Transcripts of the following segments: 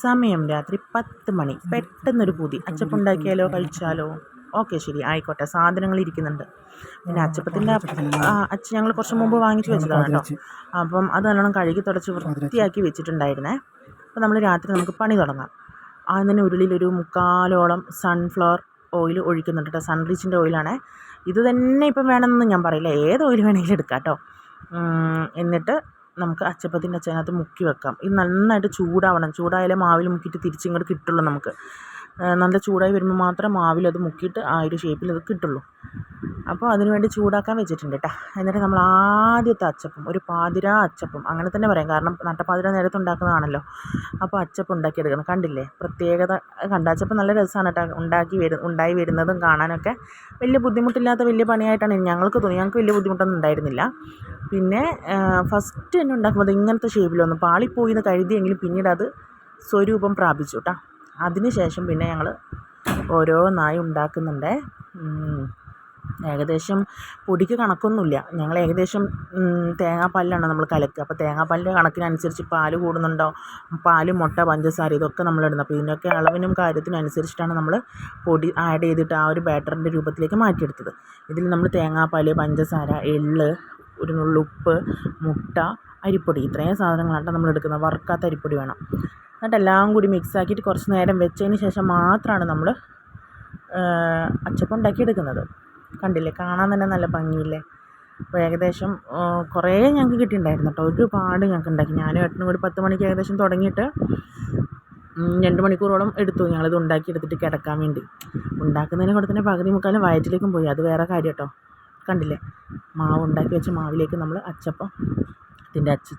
സമയം രാത്രി 10 മണി. പെട്ടെന്നൊരു പൂതി, അച്ചപ്പം ഉണ്ടാക്കിയാലോ, കഴിച്ചാലോ? ഓക്കെ, ശരി, ആയിക്കോട്ടെ. സാധനങ്ങൾ ഇരിക്കുന്നുണ്ട്. പിന്നെ അച്ചപ്പത്തിൻ്റെ ഞങ്ങൾ കുറച്ച് മുമ്പ് വാങ്ങിച്ച് വെച്ചതാണ് കേട്ടോ. അപ്പം അത് നല്ലോണം കഴുകി തുടച്ച് വൃത്തിയാക്കി വെച്ചിട്ടുണ്ടായിരുന്നേ. അപ്പോൾ നമ്മൾ രാത്രി നമുക്ക് പണി തുടങ്ങാം. അതിന് ഉരുളിയിലൊരു 3/4 സൺഫ്ലവർ ഓയിൽ ഒഴിക്കുന്നുണ്ട് കേട്ടോ. സൺറിച്ചിൻ്റെ ഓയിലാണേ. ഇത് തന്നെ ഇപ്പം വേണമെന്നൊന്നും ഞാൻ പറയില്ല, ഏത് ഓയിൽ വേണമെങ്കിലും എടുക്കാം കേട്ടോ. എന്നിട്ട് നമുക്ക് അച്ചപ്പത്തിൻ്റെ അച്ചതിനകത്ത് മുക്കി വെക്കാം. ഇത് നന്നായിട്ട് ചൂടാവണം. ചൂടായാലേ മാവിൽ മുക്കിയിട്ട് തിരിച്ചിങ്ങോട്ട് കിട്ടുള്ളൂ നമുക്ക്. നല്ല ചൂടായി വരുമ്പോൾ മാത്രം മാവിലത് മുക്കിയിട്ട് ആ ഒരു ഷേപ്പിൽ അത് കിട്ടുള്ളൂ. അപ്പോൾ അതിന് വേണ്ടി ചൂടാക്കാൻ വെച്ചിട്ടുണ്ട് കേട്ടോ. എന്നിട്ട് നമ്മൾ ആദ്യത്തെ അച്ചപ്പം, ഒരു പാതിരാ അച്ചപ്പം അങ്ങനെ തന്നെ പറയാം, കാരണം നട്ടപ്പാതിര നേരത്ത് ഉണ്ടാക്കുന്നതാണല്ലോ. അപ്പോൾ അച്ചപ്പം ഉണ്ടാക്കിയെടുക്കണം. കണ്ടില്ലേ പ്രത്യേകത? അച്ചപ്പം നല്ല രസമാണ് കേട്ടോ. ഉണ്ടായി വരുന്നതും കാണാനൊക്കെ വലിയ ബുദ്ധിമുട്ടില്ലാത്ത വലിയ പണിയായിട്ടാണ് ഞങ്ങൾക്ക് തോന്നി. ഞങ്ങൾക്ക് വലിയ ബുദ്ധിമുട്ടൊന്നും ഉണ്ടായിരുന്നില്ല. പിന്നെ ഫസ്റ്റ് തന്നെ ഉണ്ടാക്കുമ്പോൾ ഇങ്ങനത്തെ ഷേപ്പിലൊന്നും പാളിപ്പോയി എന്ന് കരുതിയെങ്കിലും പിന്നീട് അത് സ്വരൂപം പ്രാപിച്ചു കേട്ടോ. അതിന് ശേഷം പിന്നെ ഞങ്ങൾ ഓരോന്നായി ഉണ്ടാക്കുന്നുണ്ട്. ഏകദേശം പൊടിക്ക് കണക്കൊന്നുമില്ല. ഞങ്ങൾ ഏകദേശം തേങ്ങാപ്പാലിലാണ് നമ്മൾ കലക്കുക. അപ്പോൾ തേങ്ങാപ്പാലിൻ്റെ കണക്കിനനുസരിച്ച് പാല് കൂടുന്നുണ്ടോ, പാല്, മുട്ട, പഞ്ചസാര ഇതൊക്കെ നമ്മളിടുന്നത്. അപ്പോൾ ഇതിൻ്റെയൊക്കെ അളവിനും കാര്യത്തിനനുസരിച്ചിട്ടാണ് നമ്മൾ പൊടി ആഡ് ചെയ്തിട്ട് ആ ഒരു ബാറ്ററിൻ്റെ രൂപത്തിലേക്ക് മാറ്റിയെടുത്തത്. ഇതിൽ നമ്മൾ തേങ്ങാപ്പാൽ, പഞ്ചസാര, എള്ള്, ഒരു നുള്ളുപ്പ്, മുട്ട, അരിപ്പൊടി, ഇത്രയും സാധനങ്ങളാണ് നമ്മൾ എടുക്കുന്നത്. വറുക്കാത്ത അരിപ്പൊടി വേണം. എന്നിട്ട് എല്ലാം കൂടി മിക്സാക്കിയിട്ട് കുറച്ച് നേരം വെച്ചതിന് ശേഷം മാത്രമാണ് നമ്മൾ അച്ചപ്പം ഉണ്ടാക്കിയെടുക്കുന്നത്. കണ്ടില്ലേ, കാണാൻ തന്നെ നല്ല ഭംഗിയില്ലേ? അപ്പോൾ ഏകദേശം കുറേ ഞങ്ങൾക്ക് കിട്ടിയിട്ടുണ്ടായിരുന്നു കേട്ടോ. ഒരുപാട് ഞങ്ങൾക്ക് ഉണ്ടാക്കി. ഞാനും ഏട്ടനും കൂടി 10 മണിക്ക് ഏകദേശം തുടങ്ങിയിട്ട് 2 മണിക്കൂറോളം എടുത്തു ഞങ്ങളിത് ഉണ്ടാക്കിയെടുത്തിട്ട് കിടക്കാൻ വേണ്ടി. ഉണ്ടാക്കുന്നതിന് കൂടെ തന്നെ പകുതി മുക്കാലും വയറ്റിലേക്കും പോയി. അത് വേറെ കാര്യം കേട്ടോ. കണ്ടില്ലേ, മാവ് ഉണ്ടാക്കി വെച്ച മാവിലേക്ക് നമ്മൾ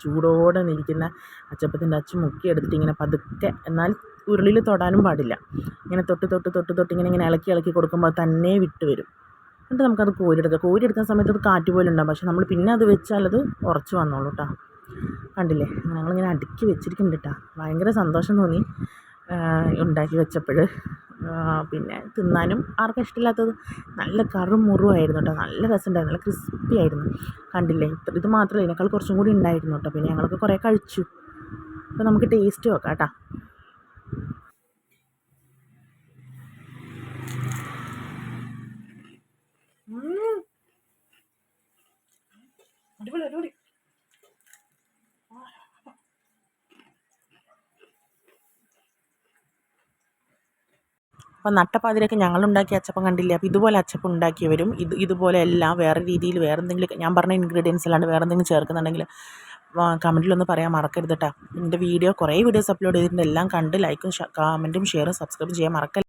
ചൂടോടെ നിൽക്കുന്ന അച്ചപ്പത്തിൻ്റെ അച്ച് മുക്കിയെടുത്തിട്ട് ഇങ്ങനെ പതുക്കെ, എന്നാൽ ഉരുളിയിൽ തൊടാനും പാടില്ല, ഇങ്ങനെ തൊട്ട് ഇങ്ങനെ ഇളക്കി കൊടുക്കുമ്പോൾ തന്നെ വിട്ട് വരും. എന്നിട്ട് നമുക്കത് കോരിയെടുക്കുന്ന സമയത്ത് അത് കാറ്റ് പോലെ ഉണ്ടാകും. പക്ഷെ നമ്മൾ പിന്നെ അത് വെച്ചാൽ അത് ഉറച്ച് വന്നോളൂ കേട്ടോ. കണ്ടില്ലേ, ഞങ്ങളിങ്ങനെ അടുക്കി വെച്ചിരിക്കുന്നുണ്ട് കേട്ടോ. ഭയങ്കര സന്തോഷം തോന്നി ഉണ്ടാക്കി വെച്ചപ്പോൾ. പിന്നെ തിന്നാനും ആർക്കും ഇഷ്ടമില്ലാത്തത്, നല്ല കറുമുറുവായിരുന്നു കേട്ടോ. നല്ല രസമുണ്ടായിരുന്നു, നല്ല ക്രിസ്പി ആയിരുന്നു. കണ്ടില്ലേ, ഇത് മാത്രമല്ല, ഇതിനേക്കാൾ കുറച്ചും കൂടി ഉണ്ടായിരുന്നു കേട്ടോ. പിന്നെ ഞങ്ങളൊക്കെ കുറേ കഴിച്ചു. അപ്പോൾ നമുക്ക് ടേസ്റ്റ് നോക്കാം കേട്ടോ. അടിപൊളി. അപ്പോൾ നട്ടപ്പാതിരൊക്കെ ഞങ്ങളുണ്ടാക്കിയ അച്ചപ്പം കണ്ടില്ലേ. അപ്പോൾ ഇതുപോലെ അച്ചപ്പം ഉണ്ടാക്കിയവരും ഇതുപോലെ എല്ലാം വേറെ രീതിയിൽ വേറെ എന്തെങ്കിലും ഞാൻ പറഞ്ഞ ഇൻഗ്രീഡിയൻസ് അല്ലാണ്ട് വേറെ എന്തെങ്കിലും ചേർക്കുന്നുണ്ടെങ്കിൽ കമൻറ്റിലൊന്ന് പറയാൻ മറക്കരുത് കേട്ടോ. എൻ്റെ കുറേ വീഡിയോസ് അപ്ലോഡ് ചെയ്തിട്ടുണ്ട്. എല്ലാം കണ്ട് ലൈക്കും കമൻറ്റും ഷെയറും സബ്സ്ക്രൈബ് ചെയ്യാൻ മറക്കരുത്.